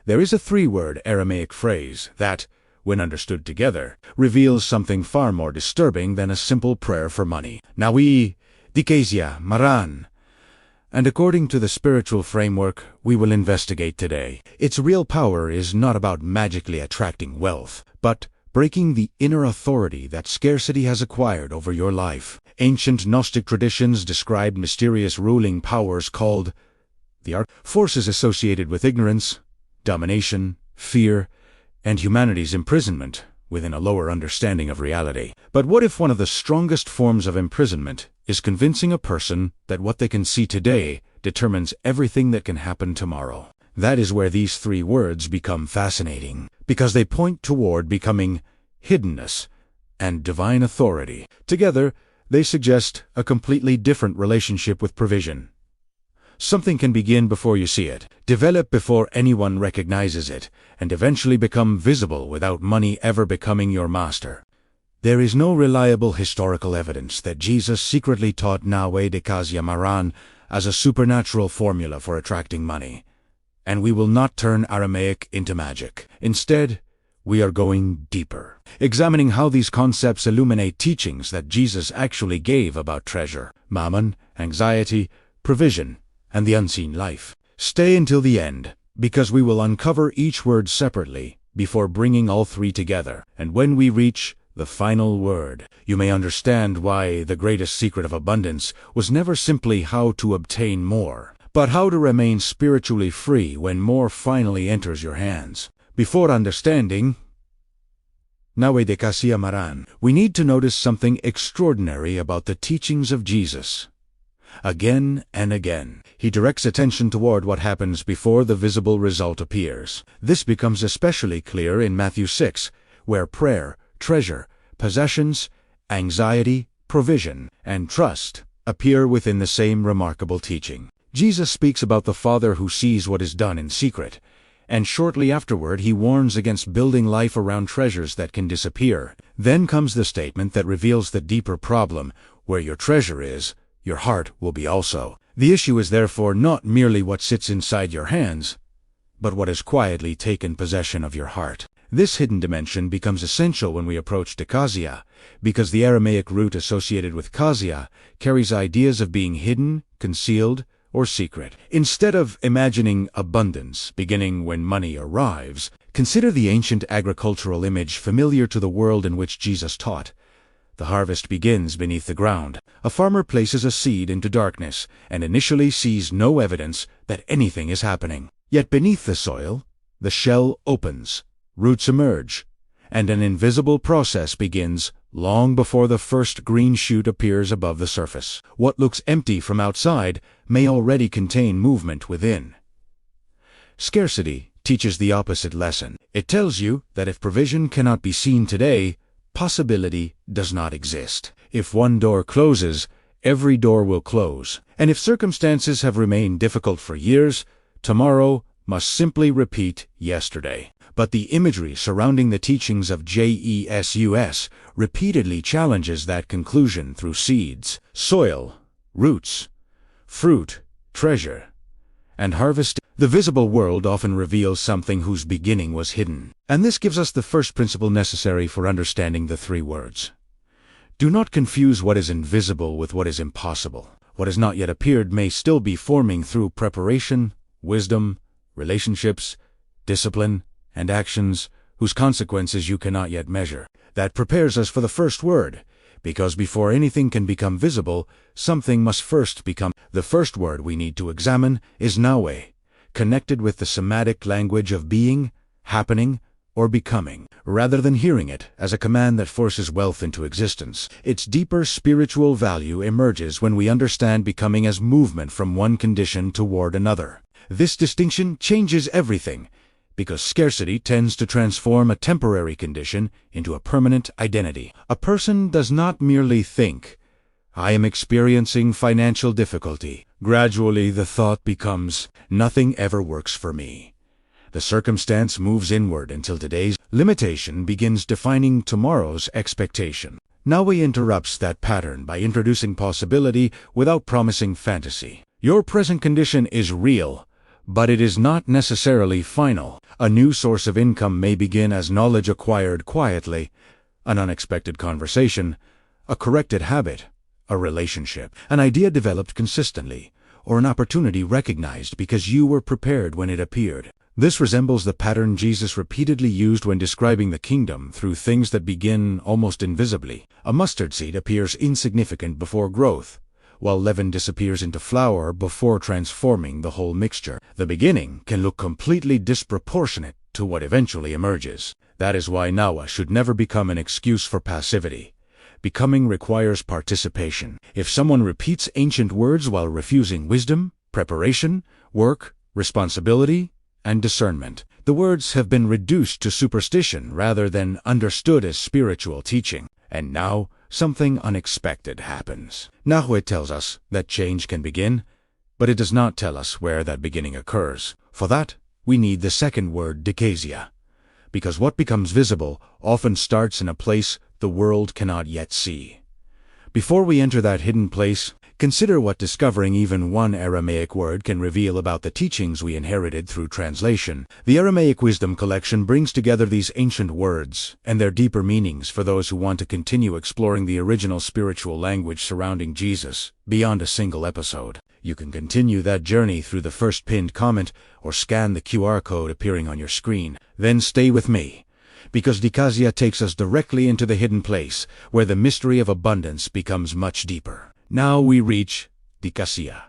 There is a three-word Aramaic phrase that, when understood together, reveals something far more disturbing than a simple prayer for money. Nahweh, Dkasya, Maran. And according to the spiritual framework we will investigate today, its real power is not about magically attracting wealth, but breaking the inner authority that scarcity has acquired over your life. Ancient Gnostic traditions described mysterious ruling powers called the Archons, forces associated with ignorance, domination, fear, and humanity's imprisonment within a lower understanding of reality. But what if one of the strongest forms of imprisonment is convincing a person that what they can see today determines everything that can happen tomorrow? That is where these three words become fascinating, because they point toward becoming hiddenness and divine authority. Together, they suggest a completely different relationship with provision. Something can begin before you see it, develop before anyone recognizes it, and eventually become visible without money ever becoming your master. There is no reliable historical evidence that Jesus secretly taught Nahweh, Dkasya, Maran as a supernatural formula for attracting money. And we will not turn Aramaic into magic. Instead, we are going deeper, examining how these concepts illuminate teachings that Jesus actually gave about treasure, mammon, anxiety, provision, and the unseen life. Stay until the end, because we will uncover each word separately before bringing all three together. And when we reach the final word, you may understand why the greatest secret of abundance was never simply how to obtain more, but how to remain spiritually free when more finally enters your hands. Before understanding Nahweh, Dkasya, Maran, we need to notice something extraordinary about the teachings of Jesus. Again and again, he directs attention toward what happens before the visible result appears. This becomes especially clear in Matthew 6, where prayer, treasure, possessions, anxiety, provision, and trust appear within the same remarkable teaching. Jesus speaks about the Father who sees what is done in secret, and shortly afterward he warns against building life around treasures that can disappear. Then comes the statement that reveals the deeper problem: where your treasure is, your heart will be also. The issue is therefore not merely what sits inside your hands, but what has quietly taken possession of your heart. This hidden dimension becomes essential when we approach Dkasya, because the Aramaic root associated with kasya carries ideas of being hidden, concealed, or secret. Instead of imagining abundance beginning when money arrives, consider the ancient agricultural image familiar to the world in which Jesus taught. The harvest begins beneath the ground. A farmer places a seed into darkness and initially sees no evidence that anything is happening. Yet beneath the soil, the shell opens, roots emerge, and an invisible process begins long before the first green shoot appears above the surface. What looks empty from outside may already contain movement within. Scarcity teaches the opposite lesson. It tells you that if provision cannot be seen today, possibility does not exist. If one door closes, every door will close. And if circumstances have remained difficult for years, tomorrow must simply repeat yesterday. But the imagery surrounding the teachings of Jesus repeatedly challenges that conclusion through seeds, soil, roots, fruit, treasure, and harvest. The visible world often reveals something whose beginning was hidden. And this gives us the first principle necessary for understanding the three words. Do not confuse what is invisible with what is impossible. What has not yet appeared may still be forming through preparation, wisdom, relationships, discipline, and actions whose consequences you cannot yet measure. That prepares us for the first word, because before anything can become visible, something must first become. The first word we need to examine is Nahweh, connected with the Semitic language of being, happening, or becoming. Rather than hearing it as a command that forces wealth into existence, its deeper spiritual value emerges when we understand becoming as movement from one condition toward another. This distinction changes everything, because scarcity tends to transform a temporary condition into a permanent identity. A person does not merely think, "I am experiencing financial difficulty." Gradually the thought becomes, "Nothing ever works for me." The circumstance moves inward until today's limitation begins defining tomorrow's expectation. Nahweh interrupts that pattern by introducing possibility without promising fantasy. Your present condition is real, but it is not necessarily final. A new source of income may begin as knowledge acquired quietly, an unexpected conversation, a corrected habit, a relationship, an idea developed consistently, or an opportunity recognized because you were prepared when it appeared. This resembles the pattern Jesus repeatedly used when describing the kingdom through things that begin almost invisibly. A mustard seed appears insignificant before growth, while leaven disappears into flour before transforming the whole mixture. The beginning can look completely disproportionate to what eventually emerges. That is why Nahweh should never become an excuse for passivity. Becoming requires participation. If someone repeats ancient words while refusing wisdom, preparation, work, responsibility, and discernment, the words have been reduced to superstition rather than understood as spiritual teaching. And now, something unexpected happens. Nahweh tells us that change can begin, but it does not tell us where that beginning occurs. For that, we need the second word, Dkasya, because what becomes visible often starts in a place the world cannot yet see. Before we enter that hidden place, consider what discovering even one Aramaic word can reveal about the teachings we inherited through translation. The Aramaic Wisdom Collection brings together these ancient words and their deeper meanings for those who want to continue exploring the original spiritual language surrounding Jesus beyond a single episode. You can continue that journey through the first pinned comment or scan the QR code appearing on your screen. Then stay with me, because Dkasya takes us directly into the hidden place where the mystery of abundance becomes much deeper. Now we reach Dkasya,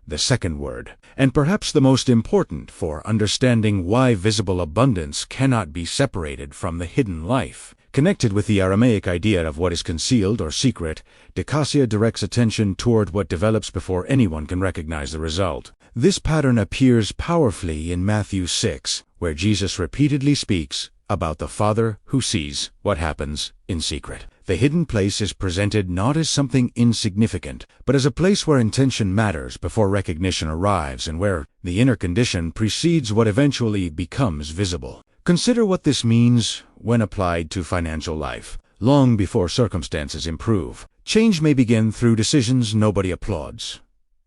the second word, and perhaps the most important for understanding why visible abundance cannot be separated from the hidden life. Connected with the Aramaic idea of what is concealed or secret, Dkasya directs attention toward what develops before anyone can recognize the result. This pattern appears powerfully in Matthew 6, where Jesus repeatedly speaks about the Father who sees what happens in secret. The hidden place is presented not as something insignificant, but as a place where intention matters before recognition arrives and where the inner condition precedes what eventually becomes visible. Consider what this means when applied to financial life. Long before circumstances improve, change may begin through decisions nobody applauds.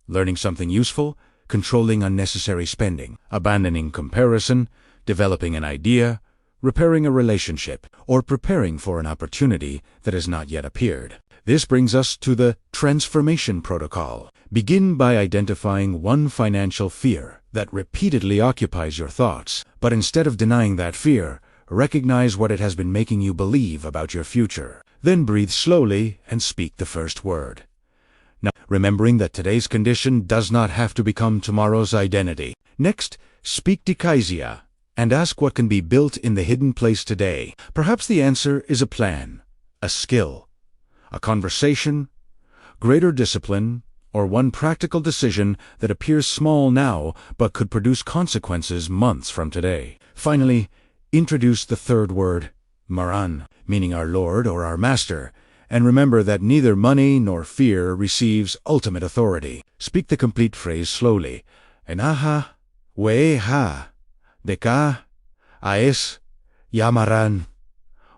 Learning something useful, controlling unnecessary spending, abandoning comparison, developing an idea, repairing a relationship, or preparing for an opportunity that has not yet appeared. This brings us to the transformation protocol. Begin by identifying one financial fear that repeatedly occupies your thoughts, but instead of denying that fear, recognize what it has been making you believe about your future. Then breathe slowly and speak the first word. Now, remembering that today's condition does not have to become tomorrow's identity. Next, speak Dkasya and ask what can be built in the hidden place today. Perhaps the answer is a plan, a skill, a conversation, greater discipline, or one practical decision that appears small now but could produce consequences months from today. Finally, introduce the third word, Maran, meaning our Lord or our Master, and remember that neither money nor fear receives ultimate authority. Speak the complete phrase slowly. Enaha, weha, Deka, Aes, Yamaran,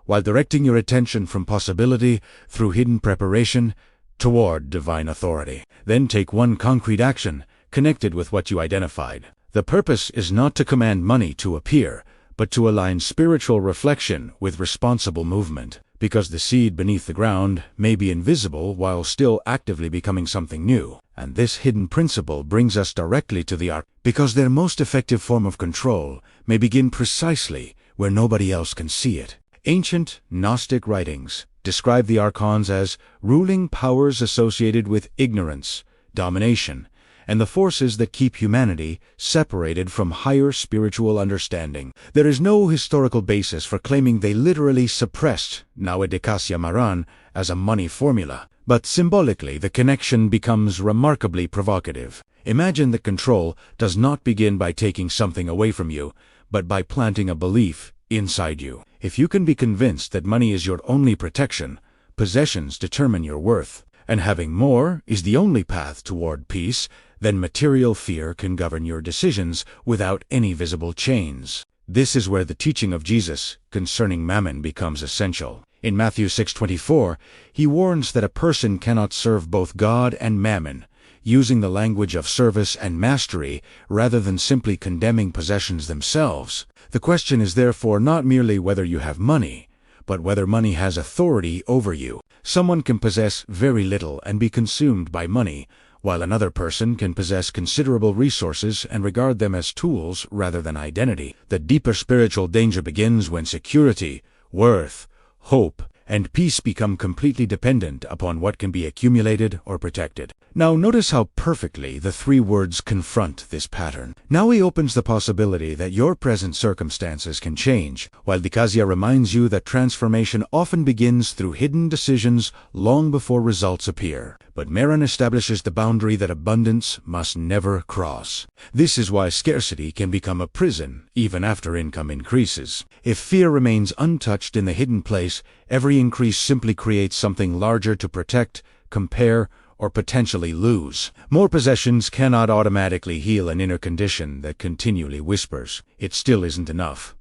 while directing your attention from possibility through hidden preparation toward divine authority. Then take one concrete action connected with what you identified. The purpose is not to command money to appear, but to align spiritual reflection with responsible movement, because the seed beneath the ground may be invisible while still actively becoming something new. And this hidden principle brings us directly to the Archons, because their most effective form of control may begin precisely where nobody else can see it. Ancient Gnostic writings describe the Archons as ruling powers associated with ignorance, domination, and the forces that keep humanity separated from higher spiritual understanding. There is no historical basis for claiming they literally suppressed Nahweh Dkasya Maran as a money formula, but symbolically the connection becomes remarkably provocative. Imagine that control does not begin by taking something away from you, but by planting a belief inside you. If you can be convinced that money is your only protection, possessions determine your worth, and having more is the only path toward peace, then material fear can govern your decisions without any visible chains. This is where the teaching of Jesus concerning Mammon becomes essential. In Matthew 6:24, he warns that a person cannot serve both God and Mammon. using the language of service and mastery rather than simply condemning possessions themselves. The question is therefore not merely whether you have money, but whether money has authority over you. Someone can possess very little and be consumed by money, while another person can possess considerable resources and regard them as tools rather than identity. The deeper spiritual danger begins when security, worth, hope, and peace become completely dependent upon what can be accumulated or protected. Now notice how perfectly the three words confront this pattern. Nahweh opens the possibility that your present circumstances can change, while Dkasya reminds you that transformation often begins through hidden decisions long before results appear. But Maran establishes the boundary that abundance must never cross. This is why scarcity can become a prison, even after income increases. If fear remains untouched in the hidden place, every increase simply creates something larger to protect, compare, or potentially lose. More possessions cannot automatically heal an inner condition that continually whispers, "It still isn't enough."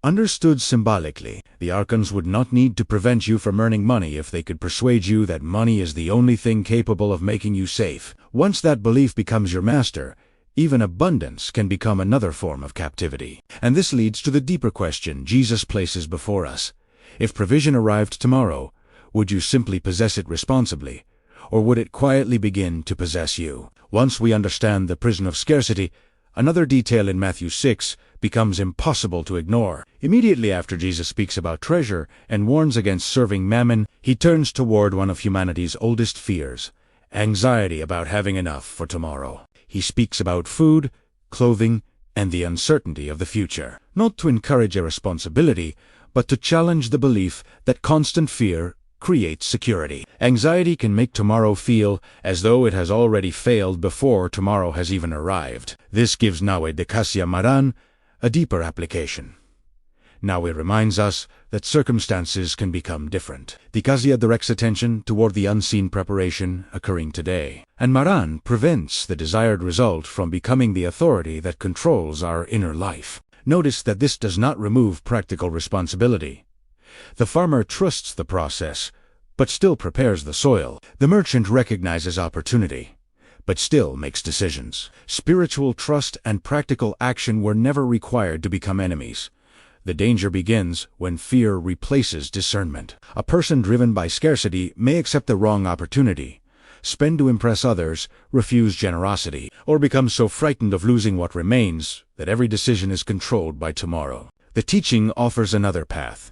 Understood symbolically, the Archons would not need to prevent you from earning money if they could persuade you that money is the only thing capable of making you safe. Once that belief becomes your master, even abundance can become another form of captivity. And this leads to the deeper question Jesus places before us. If provision arrived tomorrow, would you simply possess it responsibly, or would it quietly begin to possess you? Once we understand the prison of scarcity, another detail in Matthew 6 becomes impossible to ignore. Immediately after Jesus speaks about treasure and warns against serving Mammon, he turns toward one of humanity's oldest fears, anxiety about having enough for tomorrow. He speaks about food, clothing, and the uncertainty of the future, not to encourage irresponsibility, but to challenge the belief that constant fear creates security. Anxiety can make tomorrow feel as though it has already failed before tomorrow has even arrived. This gives Nahweh Dkasya Maran a deeper application. Nahweh reminds us that circumstances can become different. Dkasya directs attention toward the unseen preparation occurring today, and Maran prevents the desired result from becoming the authority that controls our inner life. Notice that this does not remove practical responsibility. The farmer trusts the process, but still prepares the soil. The merchant recognizes opportunity, but still makes decisions. Spiritual trust and practical action were never required to become enemies. The danger begins when fear replaces discernment. A person driven by scarcity may accept the wrong opportunity, spend to impress others, refuse generosity, or become so frightened of losing what remains that every decision is controlled by tomorrow. The teaching offers another path.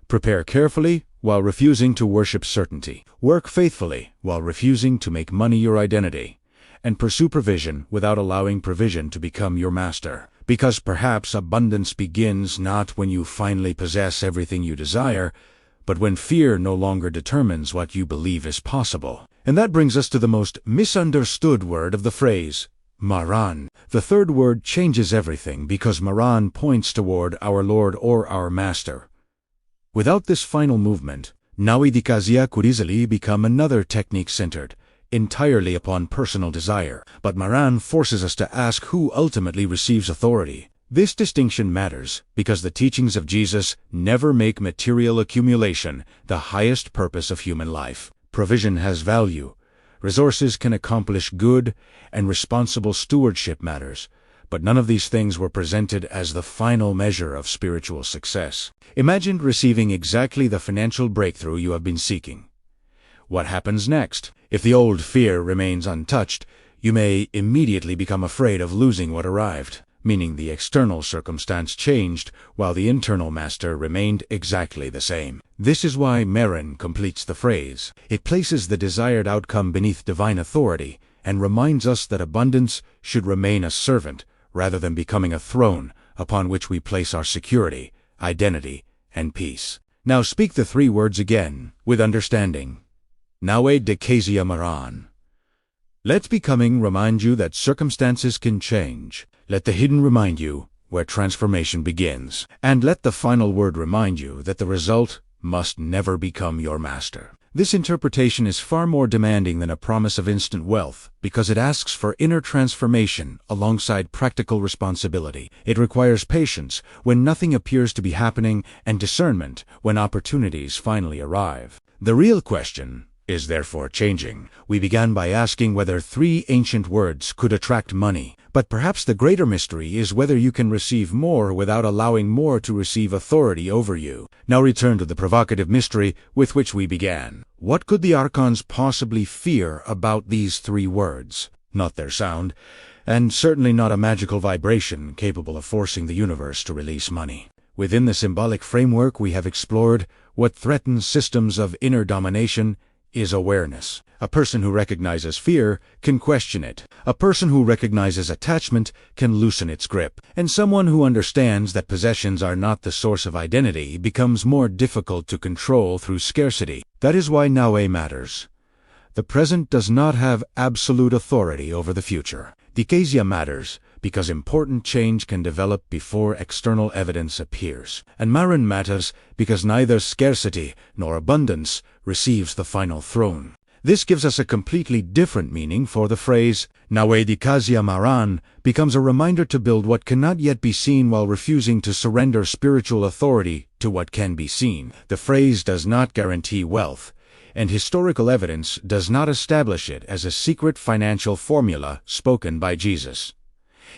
Prepare carefully while refusing to worship certainty. Work faithfully while refusing to make money your identity. And pursue provision without allowing provision to become your master. Because perhaps abundance begins not when you finally possess everything you desire, but when fear no longer determines what you believe is possible. And that brings us to the most misunderstood word of the phrase, Maran. The third word changes everything because Maran points toward our Lord or our Master. Without this final movement, Nahweh Dkasya could easily become another technique centered entirely upon personal desire. But Maran forces us to ask who ultimately receives authority. This distinction matters because the teachings of Jesus never make material accumulation the highest purpose of human life. Provision has value, resources can accomplish good, and responsible stewardship matters. But none of these things were presented as the final measure of spiritual success. Imagine receiving exactly the financial breakthrough you have been seeking. What happens next? If the old fear remains untouched, you may immediately become afraid of losing what arrived, meaning the external circumstance changed while the internal master remained exactly the same. This is why Maran completes the phrase. It places the desired outcome beneath divine authority and reminds us that abundance should remain a servant rather than becoming a throne upon which we place our security, identity, and peace. Now speak the three words again, with understanding. Nahweh Dkasya Maran. Let becoming remind you that circumstances can change. Let the hidden remind you where transformation begins. And let the final word remind you that the result must never become your master. This interpretation is far more demanding than a promise of instant wealth because it asks for inner transformation alongside practical responsibility. It requires patience when nothing appears to be happening and discernment when opportunities finally arrive. The real question is therefore changing. We began by asking whether 3 ancient words could attract money. But perhaps the greater mystery is whether you can receive more without allowing more to receive authority over you. Now return to the provocative mystery with which we began. What could the Archons possibly fear about these 3 words? Not their sound, and certainly not a magical vibration capable of forcing the universe to release money. Within the symbolic framework we have explored, what threatens systems of inner domination is awareness. A person who recognizes fear can question it. A person who recognizes attachment can loosen its grip. And someone who understands that possessions are not the source of identity becomes more difficult to control through scarcity. That is why Nahweh matters. The present does not have absolute authority over the future. Dkasya matters because important change can develop before external evidence appears. And Maran matters because neither scarcity nor abundance receives the final throne. This gives us a completely different meaning for the phrase, Nahweh Dkasya Maran becomes a reminder to build what cannot yet be seen while refusing to surrender spiritual authority to what can be seen. The phrase does not guarantee wealth, and historical evidence does not establish it as a secret financial formula spoken by Jesus.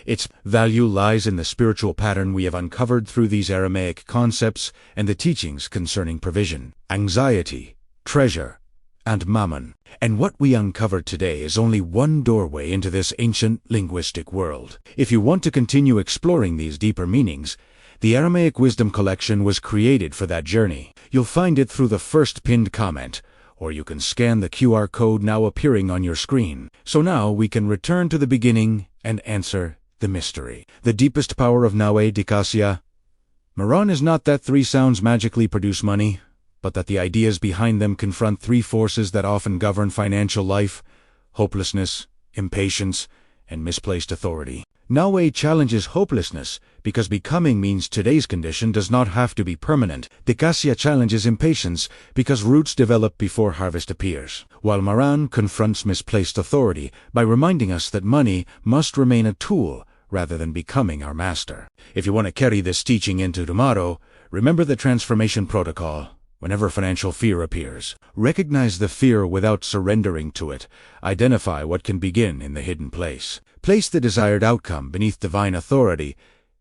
Its value lies in the spiritual pattern we have uncovered through these Aramaic concepts and the teachings concerning provision, anxiety, treasure, and Mammon. And what we uncovered today is only one doorway into this ancient linguistic world. If you want to continue exploring these deeper meanings, the Aramaic Wisdom Collection was created for that journey. You'll find it through the first pinned comment, or you can scan the QR code now appearing on your screen. So now we can return to the beginning and answer the mystery. The deepest power of Nahweh Dkasya. Maran is not that 3 sounds magically produce money, but that the ideas behind them confront 3 forces that often govern financial life: hopelessness, impatience, and misplaced authority. Nahweh challenges hopelessness because becoming means today's condition does not have to be permanent. Dkasya challenges impatience because roots develop before harvest appears. While Maran confronts misplaced authority by reminding us that money must remain a tool rather than becoming our master. If you want to carry this teaching into tomorrow, remember the transformation protocol. Whenever financial fear appears, recognize the fear without surrendering to it. Identify what can begin in the hidden place. Place the desired outcome beneath divine authority,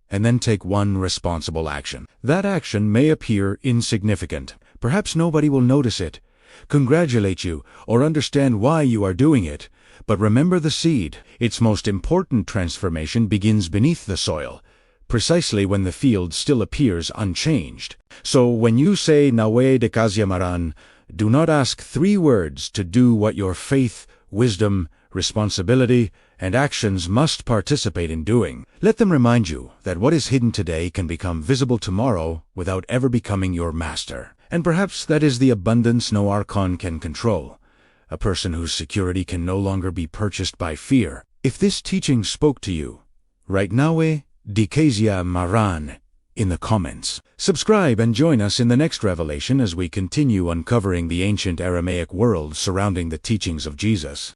and then take one responsible action. That action may appear insignificant. Perhaps nobody will notice it, congratulate you, or understand why you are doing it. But remember the seed. Its most important transformation begins beneath the soil, precisely when the field still appears unchanged. So when you say Nahweh Dkasya Maran, do not ask 3 words to do what your faith, wisdom, responsibility, and actions must participate in doing. Let them remind you that what is hidden today can become visible tomorrow without ever becoming your master. And perhaps that is the abundance no Archon can control, a person whose security can no longer be purchased by fear. If this teaching spoke to you, write Nahweh Dkasya Maran in the comments. Subscribe and join us in the next revelation as we continue uncovering the ancient Aramaic world surrounding the teachings of Jesus.